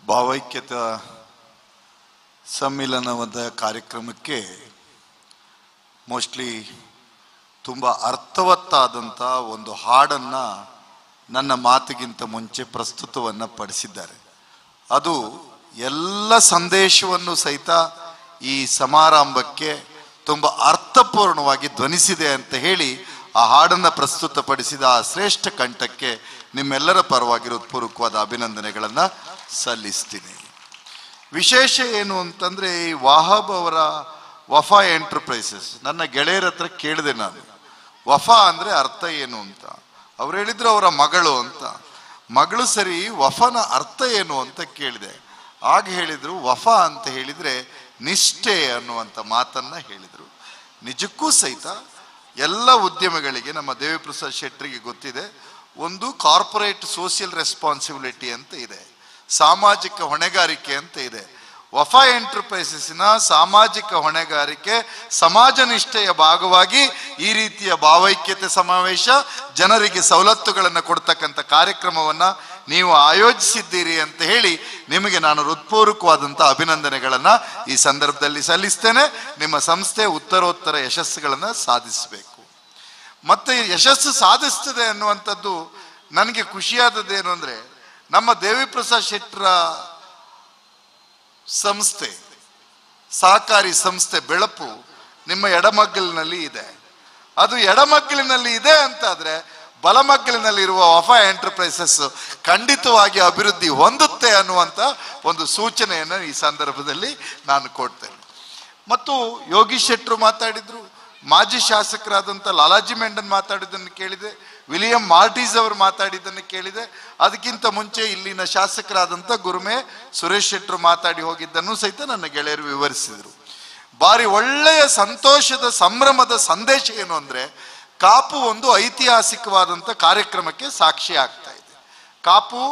ಭಾವೈಕ್ಯತಾ ಸಮ್ಮಿಲನದ ಕಾರ್ಯಕ್ರಮಕ್ಕೆ ಮೋಸ್ಟ್ಲಿ ತುಂಬ ಅರ್ಥವತ್ತಾದಂಥ ಒಂದು ಹಾಡನ್ನು ನನ್ನ ಮಾತಿಗಿಂತ ಮುಂಚೆ ಪ್ರಸ್ತುತವನ್ನು ಪಡಿಸಿದ್ದಾರೆ. ಅದು ಎಲ್ಲ ಸಂದೇಶವನ್ನು ಸಹಿತ ಈ ಸಮಾರಂಭಕ್ಕೆ ತುಂಬ ಅರ್ಥಪೂರ್ಣವಾಗಿ ಧ್ವನಿಸಿದೆ ಅಂತ ಹೇಳಿ ಆ ಹಾಡನ್ನು ಪ್ರಸ್ತುತಪಡಿಸಿದ ಆ ಶ್ರೇಷ್ಠ ಕಂಠಕ್ಕೆ ನಿಮ್ಮೆಲ್ಲರ ಪರವಾಗಿ ಹೃತ್ಪೂರ್ವಕವಾದ ಅಭಿನಂದನೆಗಳನ್ನು ಸಲ್ಲಿಸ್ತೀನಿ. ವಿಶೇಷ ಏನು ಅಂತಂದರೆ, ಈ ವಾಹಬ್ ಅವರ ವಫಾ ಎಂಟರ್ಪ್ರೈಸಸ್, ನನ್ನ ಗೆಳೆಯರ ಹತ್ರ ಕೇಳಿದೆ ನಾನು, ವಫಾ ಅಂದರೆ ಅರ್ಥ ಏನು ಅಂತ. ಅವ್ರು ಹೇಳಿದ್ರು ಅವರ ಮಗಳು ಅಂತ. ಮಗಳು ಸರಿ, ವಫಾನ ಅರ್ಥ ಏನು ಅಂತ ಕೇಳಿದೆ. ಆಗ ಹೇಳಿದರು ವಫಾ ಅಂತ ಹೇಳಿದರೆ ನಿಷ್ಠೆ ಅನ್ನುವಂಥ ಮಾತನ್ನು ಹೇಳಿದರು. ನಿಜಕ್ಕೂ ಸಹಿತ ಎಲ್ಲ ಉದ್ಯಮಗಳಿಗೆ ನಮ್ಮ ದೇವಿಪ್ರಸಾದ್ ಶೆಟ್ಟರಿಗೆ ಗೊತ್ತಿದೆ, ಒಂದು ಕಾರ್ಪೊರೇಟ್ ಸೋಷಿಯಲ್ ರೆಸ್ಪಾನ್ಸಿಬಿಲಿಟಿ ಅಂತ ಇದೆ, ಸಾಮಾಜಿಕ ಹೊಣೆಗಾರಿಕೆ ಅಂತ ಇದೆ. ವಫಾ ಎಂಟರ್ಪ್ರೈಸಸ್ನ ಸಾಮಾಜಿಕ ಹೊಣೆಗಾರಿಕೆ, ಸಮಾಜ ನಿಷ್ಠೆಯ ಭಾಗವಾಗಿ ಈ ರೀತಿಯ ಭಾವೈಕ್ಯತೆ ಸಮಾವೇಶ, ಜನರಿಗೆ ಸವಲತ್ತುಗಳನ್ನು ಕೊಡ್ತಕ್ಕಂಥ ಕಾರ್ಯಕ್ರಮವನ್ನು ನೀವು ಆಯೋಜಿಸಿದ್ದೀರಿ ಅಂತ ಹೇಳಿ ನಿಮಗೆ ನಾನು ಹೃತ್ಪೂರ್ವಕವಾದಂಥ ಅಭಿನಂದನೆಗಳನ್ನು ಈ ಸಂದರ್ಭದಲ್ಲಿ ಸಲ್ಲಿಸ್ತೇನೆ. ನಿಮ್ಮ ಸಂಸ್ಥೆ ಉತ್ತರೋತ್ತರ ಯಶಸ್ಸುಗಳನ್ನು ಸಾಧಿಸಬೇಕು. ಮತ್ತು ಯಶಸ್ಸು ಸಾಧಿಸ್ತದೆ ಅನ್ನುವಂಥದ್ದು ನನಗೆ ಖುಷಿಯಾದದ್ದೇನು ಅಂದರೆ, ನಮ್ಮ ದೇವಿಪ್ರಸಾದ್ ಶೆಟ್ಟರ ಸಂಸ್ಥೆ, ಸಹಕಾರಿ ಸಂಸ್ಥೆ ಬೆಳಪು ನಿಮ್ಮ ಎಡಮಗ್ಗಲಿನಲ್ಲಿ ಇದೆ. ಅದು ಎಡಮಗ್ಗಲಿನಲ್ಲಿ ಇದೆ ಅಂತಾದರೆ ಬಲಮಗ್ಗಲಿನಲ್ಲಿರುವ ವಫಾ ಎಂಟರ್ಪ್ರೈಸಸ್ ಖಂಡಿತವಾಗಿ ಅಭಿವೃದ್ಧಿ ಹೊಂದುತ್ತೆ ಅನ್ನುವಂಥ ಒಂದು ಸೂಚನೆಯನ್ನು ಈ ಸಂದರ್ಭದಲ್ಲಿ ನಾನು ಕೊಡ್ತೇನೆ. ಮತ್ತು ಯೋಗೀಶ್ ಶೆಟ್ಟರು ಮಾತಾಡಿದರು, ಮಾಜಿ ಶಾಸಕರಾದಂಥ ಲಾಲಾಜಿ ಮೆಂಡನ್ ಮಾತಾಡಿದ್ದನ್ನು ಕೇಳಿದೆ, ವಿಲಿಯಂ ಮಾರ್ಟೀಸ್ ಅವರು ಮಾತಾಡಿದ್ದನ್ನು ಕೇಳಿದೆ. ಅದಕ್ಕಿಂತ ಮುಂಚೆ ಇಲ್ಲಿನ ಶಾಸಕರಾದಂಥ ಗುರುಮೆ ಸುರೇಶ್ ಶೆಟ್ಟರು ಮಾತಾಡಿ ಹೋಗಿದ್ದನ್ನು ಸಹಿತ ನನ್ನ ಗೆಳೆಯರು ವಿವರಿಸಿದರು. ಭಾರಿ ಒಳ್ಳೆಯ ಸಂತೋಷದ ಸಂಭ್ರಮದ ಸಂದೇಶ ಏನು ಅಂದರೆ, ಕಾಪು ಒಂದು ಐತಿಹಾಸಿಕವಾದಂಥ ಕಾರ್ಯಕ್ರಮಕ್ಕೆ ಸಾಕ್ಷಿ ಆಗ್ತಾ ಇದೆ. ಕಾಪು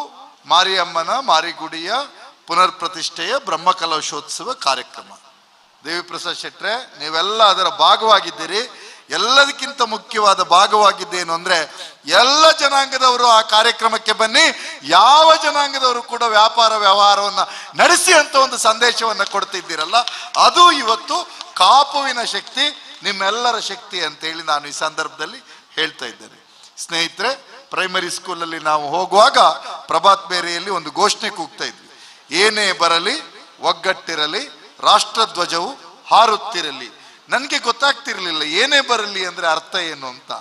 ಮಾರಿಯಮ್ಮನ ಮಾರಿಗುಡಿಯ ಪುನರ್ ಪ್ರತಿಷ್ಠೆಯ ಬ್ರಹ್ಮಕಲಶೋತ್ಸವ ಕಾರ್ಯಕ್ರಮ. ದೇವಿಪ್ರಸಾದ್ ಶೆಟ್ರೆ, ನೀವೆಲ್ಲ ಅದರ ಭಾಗವಾಗಿದ್ದೀರಿ. ಎಲ್ಲದಕ್ಕಿಂತ ಮುಖ್ಯವಾದ ಭಾಗವಾಗಿದ್ದೇನು ಅಂದರೆ, ಎಲ್ಲ ಜನಾಂಗದವರು ಆ ಕಾರ್ಯಕ್ರಮಕ್ಕೆ ಬನ್ನಿ. ಯಾವ ಜನಾಂಗದವರು ಕೂಡ ವ್ಯಾಪಾರ ವ್ಯವಹಾರವನ್ನು ನಡೆಸಿ ಅಂತ ಒಂದು ಸಂದೇಶವನ್ನು ಕೊಡ್ತಿದ್ದೀರಲ್ಲ, ಅದು ಇವತ್ತು ಕಾಪುವಿನ ಶಕ್ತಿ, ನಿಮ್ಮೆಲ್ಲರ ಶಕ್ತಿ ಅಂತೇಳಿ ನಾನು ಈ ಸಂದರ್ಭದಲ್ಲಿ ಹೇಳ್ತಾ ಇದ್ದೇನೆ. ಸ್ನೇಹಿತರೆ, ಪ್ರೈಮರಿ ಸ್ಕೂಲಲ್ಲಿ ನಾವು ಹೋಗುವಾಗ ಪ್ರಭಾತ್ ಬೇರೆಯಲ್ಲಿ ಒಂದು ಘೋಷಣೆ ಕೂಗ್ತಾ ಇದ್ವಿ, ಏನೇ ಬರಲಿ ಒಗ್ಗಟ್ಟಿರಲಿ, ರಾಷ್ಟ್ರಧ್ವಜವು ಹಾರುತ್ತಿರಲಿ. ನನಗೆ ಗೊತ್ತಾಗ್ತಿರ್ಲಿಲ್ಲ ಏನೇ ಬರಲಿ ಅಂದರೆ ಅರ್ಥ ಏನು ಅಂತ.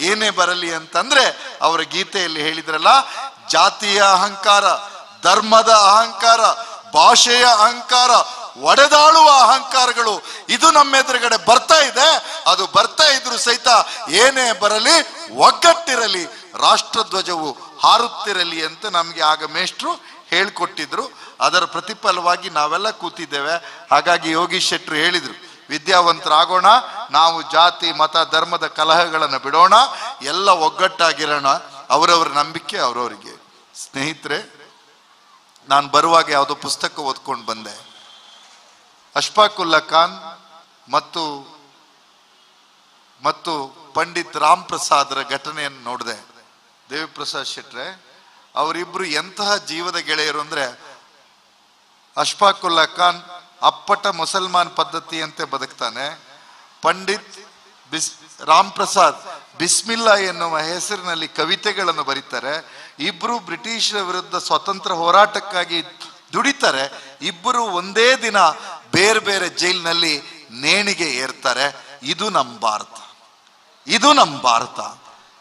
ಏನೇ ಬರಲಿ ಅಂತಂದ್ರೆ ಅವರ ಗೀತೆಯಲ್ಲಿ ಹೇಳಿದ್ರಲ್ಲ, ಜಾತಿಯ ಅಹಂಕಾರ, ಧರ್ಮದ ಅಹಂಕಾರ, ಭಾಷೆಯ ಅಹಂಕಾರ, ಒಡೆದಾಳುವ ಅಹಂಕಾರಗಳು ಇದು ನಮ್ಮ ಎದುರುಗಡೆ ಬರ್ತಾ ಇದೆ. ಅದು ಬರ್ತಾ ಇದ್ರು ಸಹಿತ ಏನೇ ಬರಲಿ ಒಗ್ಗಟ್ಟಿರಲಿ, ರಾಷ್ಟ್ರಧ್ವಜವು ಹಾರುತ್ತಿರಲಿ ಅಂತ ನಮಗೆ ಆಗ ಮೇಷ್ಟ್ರು ಹೇಳ್ಕೊಟ್ಟಿದ್ರು. ಅದರ ಪ್ರತಿಫಲವಾಗಿ ನಾವೆಲ್ಲ ಕೂತಿದ್ದೇವೆ. ಹಾಗಾಗಿ ಯೋಗೀಶ್ ಶೆಟ್ಟರು ಹೇಳಿದರು, ವಿದ್ಯಾವಂತರಾಗೋಣ, ನಾವು ಜಾತಿ ಮತ ಧರ್ಮದ ಕಲಹಗಳನ್ನು ಬಿಡೋಣ, ಎಲ್ಲ ಒಗ್ಗಟ್ಟಾಗಿರೋಣ, ಅವರವರ ನಂಬಿಕೆ ಅವರವರಿಗೆ. ಸ್ನೇಹಿತರೆ, ನಾನು ಬರುವಾಗ ಯಾವುದೋ ಪುಸ್ತಕ ಓದ್ಕೊಂಡು ಬಂದೆ. ಅಶ್ಫಾಕುಲ್ಲಾ ಖಾನ್ ಮತ್ತು ಪಂಡಿತ್ ರಾಮ್ ಪ್ರಸಾದರ ಘಟನೆಯನ್ನು ನೋಡಿದೆ. ದೇವಿಪ್ರಸಾದ್ ಶೆಟ್ರೆ ಅವರಿಬ್ರು ಎಂತಹ ಜೀವದ ಗೆಳೆಯರು ಅಂದರೆ, ಅಶ್ಫಾಕುಲ್ಲಾ ಖಾನ್ ಅಪ್ಪಟ ಮುಸಲ್ಮಾನ್ ಪದ್ಧತಿಯಂತೆ ಬದುಕ್ತಾನೆ. ಪಂಡಿತ್ ರಾಮ್ ಪ್ರಸಾದ್ ಬಿಸ್ಮಿಲ್ಲಾ ಎನ್ನುವ ಹೆಸರಿನಲ್ಲಿ ಕವಿತೆಗಳನ್ನು ಬರೀತಾರೆ. ಇಬ್ರು ಬ್ರಿಟಿಷರ ವಿರುದ್ಧ ಸ್ವತಂತ್ರ ಹೋರಾಟಕ್ಕಾಗಿ ದುಡಿತಾರೆ. ಇಬ್ಬರು ಒಂದೇ ದಿನ ಬೇರೆ ಬೇರೆ ಜೈಲಿನಲ್ಲಿ ನೇಣಿಗೆ ಏರ್ತಾರೆ. ಇದು ನಮ್ಮ ಭಾರತ, ಇದು ನಮ್ಮ ಭಾರತ.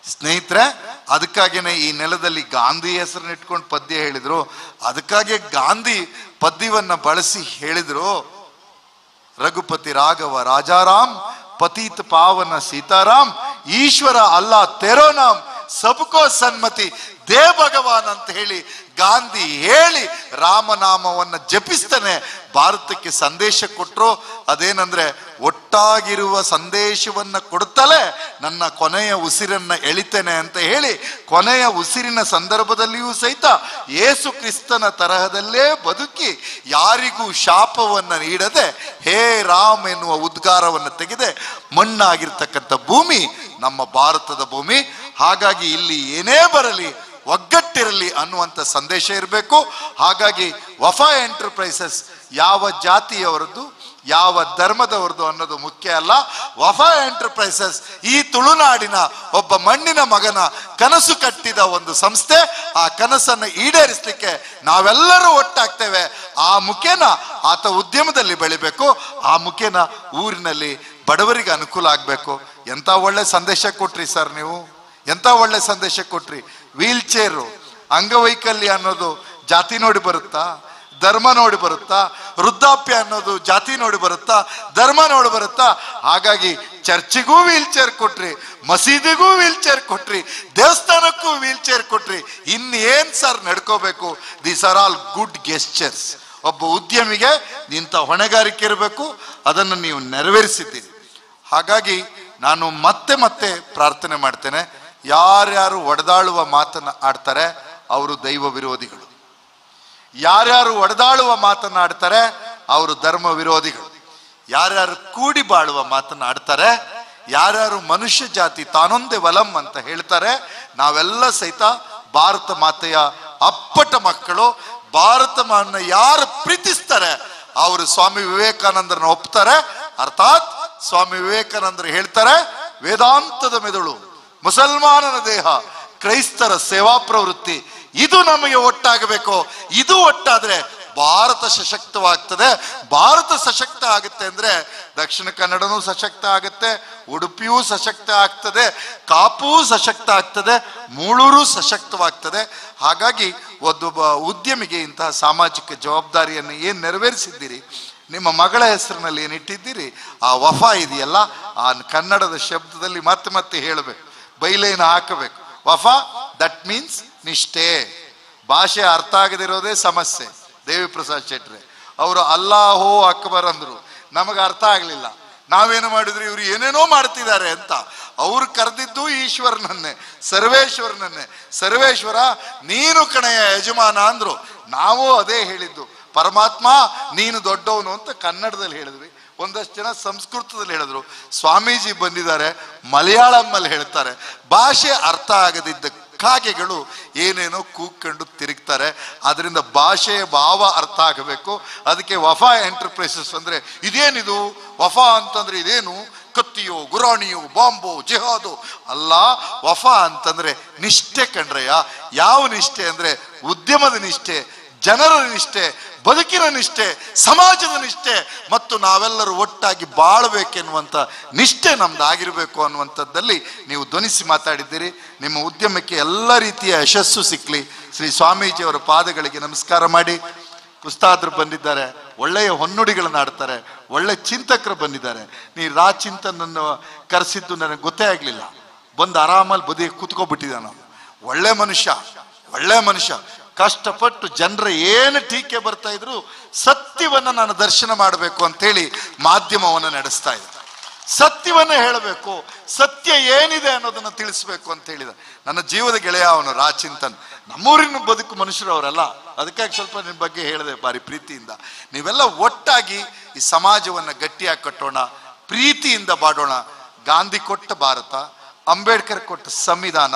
ಸ್ನೇಹಿತರೆ, ಅದಕ್ಕಾಗಿಯೇ ಈ ನೆಲದಲ್ಲಿ ಗಾಂಧಿ ಹೆಸರನ್ನ ಇಟ್ಕೊಂಡು ಪದ್ಯ ಹೇಳಿದ್ರು. ಅದಕ್ಕಾಗಿ ಗಾಂಧಿ ಪದ್ಯವನ್ನ ಬಳಸಿ ಹೇಳಿದ್ರು, ರಘುಪತಿ ರಾಘವ ರಾಜಾರಾಮ್, ಪತೀತ ಪಾವನ ಸೀತಾರಾಮ್, ಈಶ್ವರ ಅಲ್ಲಾ ತೇರೋ ನಾಮ್, ಸಬ್ಕೋ ಸನ್ಮತಿ ದೇ ಭಗವಾನ್ ಅಂತ ಹೇಳಿ ಗಾಂಧಿ ಹೇಳಿ ರಾಮನಾಮವನ್ನು ಜಪಿಸ್ತಾನೆ ಭಾರತಕ್ಕೆ ಸಂದೇಶ ಕೊಟ್ಟರು. ಅದೇನಂದ್ರೆ, ಒಟ್ಟಾಗಿರುವ ಸಂದೇಶವನ್ನ ಕೊಡುತ್ತಲೇ ನನ್ನ ಕೊನೆಯ ಉಸಿರನ್ನ ಎಳಿತೇನೆ ಅಂತ ಹೇಳಿ, ಕೊನೆಯ ಉಸಿರಿನ ಸಂದರ್ಭದಲ್ಲಿಯೂ ಸಹಿತ ಯೇಸು ಕ್ರಿಸ್ತನ ತರಹದಲ್ಲೇ ಬದುಕಿ ಯಾರಿಗೂ ಶಾಪವನ್ನು ನೀಡದೆ ಹೇ ರಾಮ್ ಎನ್ನುವ ಉದ್ಗಾರವನ್ನು ತೆಗೆದೆ ಮಣ್ಣಾಗಿರ್ತಕ್ಕಂಥ ಭೂಮಿ ನಮ್ಮ ಭಾರತದ ಭೂಮಿ. ಹಾಗಾಗಿ ಇಲ್ಲಿ ಏನೇ ಬರಲಿ ಒಗ್ಗಟ್ಟಿರಲಿ ಅನ್ನುವಂಥ ಸಂದೇಶ ಇರಬೇಕು. ಹಾಗಾಗಿ ವಫಾ ಎಂಟರ್ಪ್ರೈಸಸ್ ಯಾವ ಜಾತಿಯವರದ್ದು ಯಾವ ಧರ್ಮದವರದು ಅನ್ನೋದು ಮುಖ್ಯ ಅಲ್ಲ. ವಫಾ ಎಂಟರ್ಪ್ರೈಸಸ್ ಈ ತುಳುನಾಡಿನ ಒಬ್ಬ ಮಣ್ಣಿನ ಮಗನ ಕನಸು ಕಟ್ಟಿದ ಒಂದು ಸಂಸ್ಥೆ. ಆ ಕನಸನ್ನು ಈಡೇರಿಸಲಿಕ್ಕೆ ನಾವೆಲ್ಲರೂ ಒಟ್ಟಾಗ್ತೇವೆ. ಆ ಮುಖೇನ ಆತ ಉದ್ಯಮದಲ್ಲಿ ಬೆಳಿಬೇಕು, ಆ ಮುಖೇನ ಊರಿನಲ್ಲಿ ಬಡವರಿಗೆ ಅನುಕೂಲ ಆಗ್ಬೇಕು. ಎಂತ ಒಳ್ಳೆ ಸಂದೇಶ ಕೊಟ್ರಿ ಸರ್ ನೀವು, ಎಂತ ಒಳ್ಳೆ ಸಂದೇಶ ಕೊಟ್ರಿ. ವೀಲ್ ಚೇರು, ಅಂಗವೈಕಲ್ಯ ಅನ್ನೋದು ಜಾತಿ ನೋಡಿ ಬರುತ್ತಾ, ಧರ್ಮ ನೋಡಿ ಬರುತ್ತಾ? ವೃದ್ಧಾಪ್ಯ ಅನ್ನೋದು ಜಾತಿ ನೋಡಿ ಬರುತ್ತಾ, ಧರ್ಮ ನೋಡಿ ಬರುತ್ತಾ? ಹಾಗಾಗಿ ಚರ್ಚಿಗೂ ವೀಲ್ ಚೇರ್ ಕೊಟ್ರಿ, ಮಸೀದಿಗೂ ವೀಲ್ ಚೇರ್ ಕೊಟ್ರಿ, ದೇವಸ್ಥಾನಕ್ಕೂ ವೀಲ್ ಚೇರ್ ಕೊಟ್ರಿ. ಇನ್ನೇನ್ ಸರ್ ನಡ್ಕೋಬೇಕು? These are all good gestures. ಒಬ್ಬ ಉದ್ಯಮಿಗೆ ಇಂಥ ಹೊಣೆಗಾರಿಕೆ ಇರಬೇಕು, ಅದನ್ನು ನೀವು ನೆರವೇರಿಸಿದ್ದೀರಿ. ಹಾಗಾಗಿ ನಾನು ಮತ್ತೆ ಮತ್ತೆ ಪ್ರಾರ್ಥನೆ ಮಾಡ್ತೇನೆ, ಯಾರ್ಯಾರು ಒಡೆದಾಳುವ ಮಾತನ್ನು ಆಡ್ತಾರೆ ಅವರು ದೈವ ವಿರೋಧಿಗಳು, ಯಾರ್ಯಾರು ಒಡೆದಾಳುವ ಮಾತನ್ನಾಡ್ತಾರೆ ಅವರು ಧರ್ಮ ವಿರೋಧಿಗಳು, ಯಾರ್ಯಾರು ಕೂಡಿ ಬಾಳುವ ಮಾತನ್ನಾಡ್ತಾರೆ, ಯಾರ್ಯಾರು ಮನುಷ್ಯ ಜಾತಿ ತಾನೊಂದೇ ವಲಂ ಅಂತ ಹೇಳ್ತಾರೆ, ನಾವೆಲ್ಲ ಸಹಿತ ಭಾರತ ಮಾತೆಯ ಅಪ್ಪಟ ಮಕ್ಕಳು. ಭಾರತ ಮಾತನ್ನ ಯಾರು ಪ್ರೀತಿಸ್ತಾರೆ ಅವರು ಸ್ವಾಮಿ ವಿವೇಕಾನಂದರನ್ನ ಒಪ್ತಾರೆ. ಅರ್ಥಾತ್ ಸ್ವಾಮಿ ವಿವೇಕಾನಂದರು ಹೇಳ್ತಾರೆ, ವೇದಾಂತದ ಮೆದುಳು, ಮುಸಲ್ಮಾನನ ದೇಹ, ಕ್ರೈಸ್ತರ ಸೇವಾ ಪ್ರವೃತ್ತಿ, ಇದು ನಮಗೆ ಒಟ್ಟಾಗಬೇಕು. ಇದು ಒಟ್ಟಾದ್ರೆ ಭಾರತ ಸಶಕ್ತವಾಗ್ತದೆ. ಭಾರತ ಸಶಕ್ತ ಆಗುತ್ತೆ ಅಂದ್ರೆ ದಕ್ಷಿಣ ಕನ್ನಡನೂ ಸಶಕ್ತ ಆಗುತ್ತೆ, ಉಡುಪಿಯೂ ಸಶಕ್ತ ಆಗ್ತದೆ, ಕಾಪೂ ಸಶಕ್ತ ಆಗ್ತದೆ, ಮೂಳೂರು ಸಶಕ್ತವಾಗ್ತದೆ. ಹಾಗಾಗಿ ಒಬ್ಬ ಉದ್ಯಮಿಗೆ ಇಂತಹ ಸಾಮಾಜಿಕ ಜವಾಬ್ದಾರಿಯನ್ನು ಏನು ನೆರವೇರಿಸಿದ್ದೀರಿ, ನಿಮ್ಮ ಮಗಳ ಹೆಸರಿನಲ್ಲಿ ಏನಿಟ್ಟಿದ್ದೀರಿ, ಆ ವಫಾ ಇದೆಯಲ್ಲ, ಆ ಕನ್ನಡದ ಶಬ್ದದಲ್ಲಿ ಮತ್ತೆ ಮತ್ತೆ ಹೇಳಬೇಕು, ಬೈಲೇನ ಹಾಕಬೇಕು. ವಫಾ ದಟ್ ಮೀನ್ಸ್ ನಿಷ್ಠೆ. ಭಾಷೆ ಅರ್ಥ ಆಗದಿರೋದೇ ಸಮಸ್ಯೆ. ದೇವಿ ಪ್ರಸಾದ್ ಶೆಟ್ರೆ ಅವರು ಅಲ್ಲಾಹೋ ಅಕ್ಬರ್ ಅಂದ್ರು, ನಮಗೆ ಅರ್ಥ ಆಗ್ಲಿಲ್ಲ. ನಾವೇನು ಮಾಡಿದ್ರಿ, ಇವ್ರು ಏನೇನೋ ಮಾಡ್ತಿದ್ದಾರೆ ಅಂತ. ಅವ್ರು ಕರೆದಿದ್ದು ಈಶ್ವರನನ್ನೇ, ಸರ್ವೇಶ್ವರನನ್ನೇ. ಸರ್ವೇಶ್ವರ ನೀನು ಕಣೆಯ ಯಜಮಾನ ಅಂದ್ರು. ನಾವು ಅದೇ ಹೇಳಿದ್ದು, ಪರಮಾತ್ಮ ನೀನು ದೊಡ್ಡವನು ಅಂತ ಕನ್ನಡದಲ್ಲಿ ಹೇಳಿದ್ವಿ. ಒಂದಷ್ಟು ಜನ ಸಂಸ್ಕೃತದಲ್ಲಿ ಹೇಳಿದ್ರು. ಸ್ವಾಮೀಜಿ ಬಂದಿದ್ದಾರೆ, ಮಲಯಾಳಂನಲ್ಲಿ ಹೇಳ್ತಾರೆ. ಭಾಷೆ ಅರ್ಥ ಆಗದಿದ್ದ ಕಾಗೆಗಳು ಏನೇನೋ ಕೂಗ್ಕೊಂಡು ತಿರುಗ್ತಾರೆ. ಅದರಿಂದ ಭಾಷೆಯ ಭಾವ ಅರ್ಥ ಆಗಬೇಕು. ಅದಕ್ಕೆ ವಫಾ ಎಂಟರ್ಪ್ರೈಸಸ್ ಅಂದ್ರೆ ಇದೇನಿದು, ವಫಾ ಅಂತಂದ್ರೆ ಇದೇನು, ಕತ್ತಿಯೋ ಗುರಾಣಿಯೋ ಬಾಂಬೋ ಜಿಹಾದೋ ಅಲ್ಲ. ವಫಾ ಅಂತಂದ್ರೆ ನಿಷ್ಠೆ ಕಣ್ರಯ್ಯ. ಯಾವ ನಿಷ್ಠೆ ಅಂದ್ರೆ ಉದ್ಯಮದ ನಿಷ್ಠೆ, ಜನರ ನಿಷ್ಠೆ, ಬದುಕಿನ ನಿಷ್ಠೆ, ಸಮಾಜದ ನಿಷ್ಠೆ, ಮತ್ತು ನಾವೆಲ್ಲರೂ ಒಟ್ಟಾಗಿ ಬಾಳ್ಬೇಕೆನ್ನುವಂಥ ನಿಷ್ಠೆ ನಮ್ದಾಗಿರ್ಬೇಕು ಅನ್ನುವಂಥದ್ದಲ್ಲಿ ನೀವು ಧ್ವನಿಸಿ ಮಾತಾಡಿದ್ದೀರಿ. ನಿಮ್ಮ ಉದ್ಯಮಕ್ಕೆ ಎಲ್ಲ ರೀತಿಯ ಯಶಸ್ಸು ಸಿಕ್ಕಲಿ. ಶ್ರೀ ಸ್ವಾಮೀಜಿಯವರ ಪಾದಗಳಿಗೆ ನಮಸ್ಕಾರ ಮಾಡಿ. ಉಸ್ತಾದರು ಬಂದಿದ್ದಾರೆ, ಒಳ್ಳೆಯ ಹೊನ್ನುಡಿಗಳನ್ನು ಆಡ್ತಾರೆ, ಒಳ್ಳೆ ಚಿಂತಕರು ಬಂದಿದ್ದಾರೆ. ನೀ ಚಿಂತನನ್ನು ಕರೆಸಿದ್ದು ನನಗೆ ಗೊತ್ತೇ ಆಗಲಿಲ್ಲ. ಬಂದು ಆರಾಮಲ್ಲಿ ಬದಿಗೆ ಕೂತ್ಕೊಬಿಟ್ಟಿದ್ದಾನ. ಒಳ್ಳೆ ಮನುಷ್ಯ, ಒಳ್ಳೆ ಮನುಷ್ಯ. ಕಷ್ಟಪಟ್ಟು ಜನರ ಏನು ಟೀಕೆ ಬರ್ತಾ ಇದ್ರು ಸತ್ಯವನ್ನ ನಾನು ದರ್ಶನ ಮಾಡಬೇಕು ಅಂತೇಳಿ ಮಾಧ್ಯಮವನ್ನು ನಡೆಸ್ತಾ ಇದ್ದ. ಸತ್ಯವನ್ನ ಹೇಳಬೇಕು, ಸತ್ಯ ಏನಿದೆ ಅನ್ನೋದನ್ನ ತಿಳಿಸ್ಬೇಕು ಅಂತ ಹೇಳಿದ. ನನ್ನ ಜೀವದ ಗೆಳೆಯ ಅವನು ಚಿಂತನ್. ನಮ್ಮೂರಿನ ಬದುಕು ಮನುಷ್ಯರು ಅವರೆಲ್ಲ. ಅದಕ್ಕಾಗಿ ಸ್ವಲ್ಪ ನಿಮ್ಮ ಬಗ್ಗೆ ಹೇಳಿದೆ ಭಾರಿ ಪ್ರೀತಿಯಿಂದ. ನೀವೆಲ್ಲ ಒಟ್ಟಾಗಿ ಈ ಸಮಾಜವನ್ನ ಗಟ್ಟಿಯಾಗಿ ಕಟ್ಟೋಣ, ಪ್ರೀತಿಯಿಂದ ಬಾಡೋಣ. ಗಾಂಧಿ ಕೊಟ್ಟ ಭಾರತ, ಅಂಬೇಡ್ಕರ್ ಕೊಟ್ಟ ಸಂವಿಧಾನ,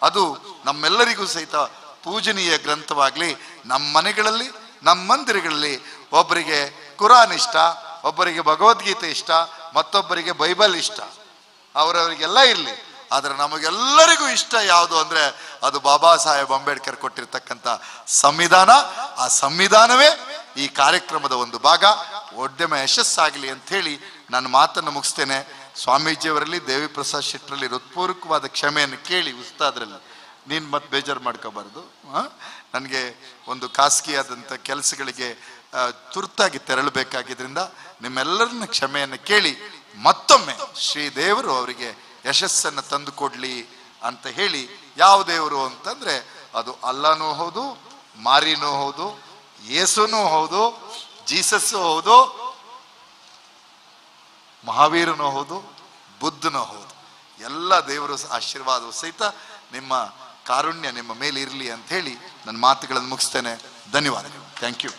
ಅದು ನಮ್ಮೆಲ್ಲರಿಗೂ ಸಹಿತ ಪೂಜನೀಯ ಗ್ರಂಥವಾಗ್ಲಿ. ನಮ್ಮ ಮನೆಗಳಲ್ಲಿ, ನಮ್ಮ ಮಂದಿರಗಳಲ್ಲಿ ಒಬ್ಬರಿಗೆ ಕುರಾನ್ ಇಷ್ಟ, ಒಬ್ಬರಿಗೆ ಭಗವದ್ಗೀತೆ ಇಷ್ಟ, ಮತ್ತೊಬ್ಬರಿಗೆ ಬೈಬಲ್ ಇಷ್ಟ, ಅವರವರಿಗೆಲ್ಲ ಇರಲಿ. ಆದರೆ ನಮಗೆಲ್ಲರಿಗೂ ಇಷ್ಟ ಯಾವುದು ಅಂದ್ರೆ ಅದು ಬಾಬಾ ಸಾಹೇಬ್ ಅಂಬೇಡ್ಕರ್ ಕೊಟ್ಟಿರ್ತಕ್ಕಂಥ ಸಂವಿಧಾನ. ಆ ಸಂವಿಧಾನವೇ ಈ ಕಾರ್ಯಕ್ರಮದ ಒಂದು ಭಾಗ. ಉದ್ಯಮ ಯಶಸ್ಸಾಗಲಿ ಅಂತ ಹೇಳಿ ನನ್ನ ಮಾತನ್ನು ಮುಗಿಸ್ತೇನೆ. ಸ್ವಾಮೀಜಿಯವರಲ್ಲಿ, ದೇವಿ ಪ್ರಸಾದ್ ಶೆಟ್ಟರಲ್ಲಿ ಹೃತ್ಪೂರ್ವಕವಾದ ಕ್ಷಮೆಯನ್ನು ಕೇಳಿ, ಉಸ್ತಾದ್ರಲ್ಲಿ ನೀನು ಮತ್ತೆ ಬೇಜಾರು ಮಾಡ್ಕೋಬಾರ್ದು. ನನಗೆ ಒಂದು ಖಾಸಗಿಯಾದಂಥ ಕೆಲಸಗಳಿಗೆ ತುರ್ತಾಗಿ ತೆರಳಬೇಕಾಗಿದ್ದರಿಂದ ನಿಮ್ಮೆಲ್ಲರನ್ನ ಕ್ಷಮೆಯನ್ನು ಕೇಳಿ ಮತ್ತೊಮ್ಮೆ ಶ್ರೀದೇವರು ಅವರಿಗೆ ಯಶಸ್ಸನ್ನು ತಂದು ಕೊಡ್ಲಿ ಅಂತ ಹೇಳಿ. ಯಾವ ದೇವರು ಅಂತಂದ್ರೆ ಅದು ಅಲ್ಲನೂ ಹೌದು, ಮಾರಿನೂ ಹೌದು, ಯೇಸುನೂ ಹೌದು, ಜೀಸಸ್ಸು ಹೌದು, ಮಹಾವೀರನೂ ಹೌದು, ಬುದ್ಧನೂ ಹೌದು. ಎಲ್ಲ ದೇವರು ಆಶೀರ್ವಾದವು ಸಹಿತ ನಿಮ್ಮ ಕಾರುಣ್ಯ ನಿಮ್ಮ ಮೇಲೆ ಇರಲಿ ಅಂತ ಹೇಳಿ ನನ್ನ ಮಾತುಗಳನ್ನು ಮುಗಿಸ್ತೇನೆ. ಧನ್ಯವಾದಗಳು. Thank you.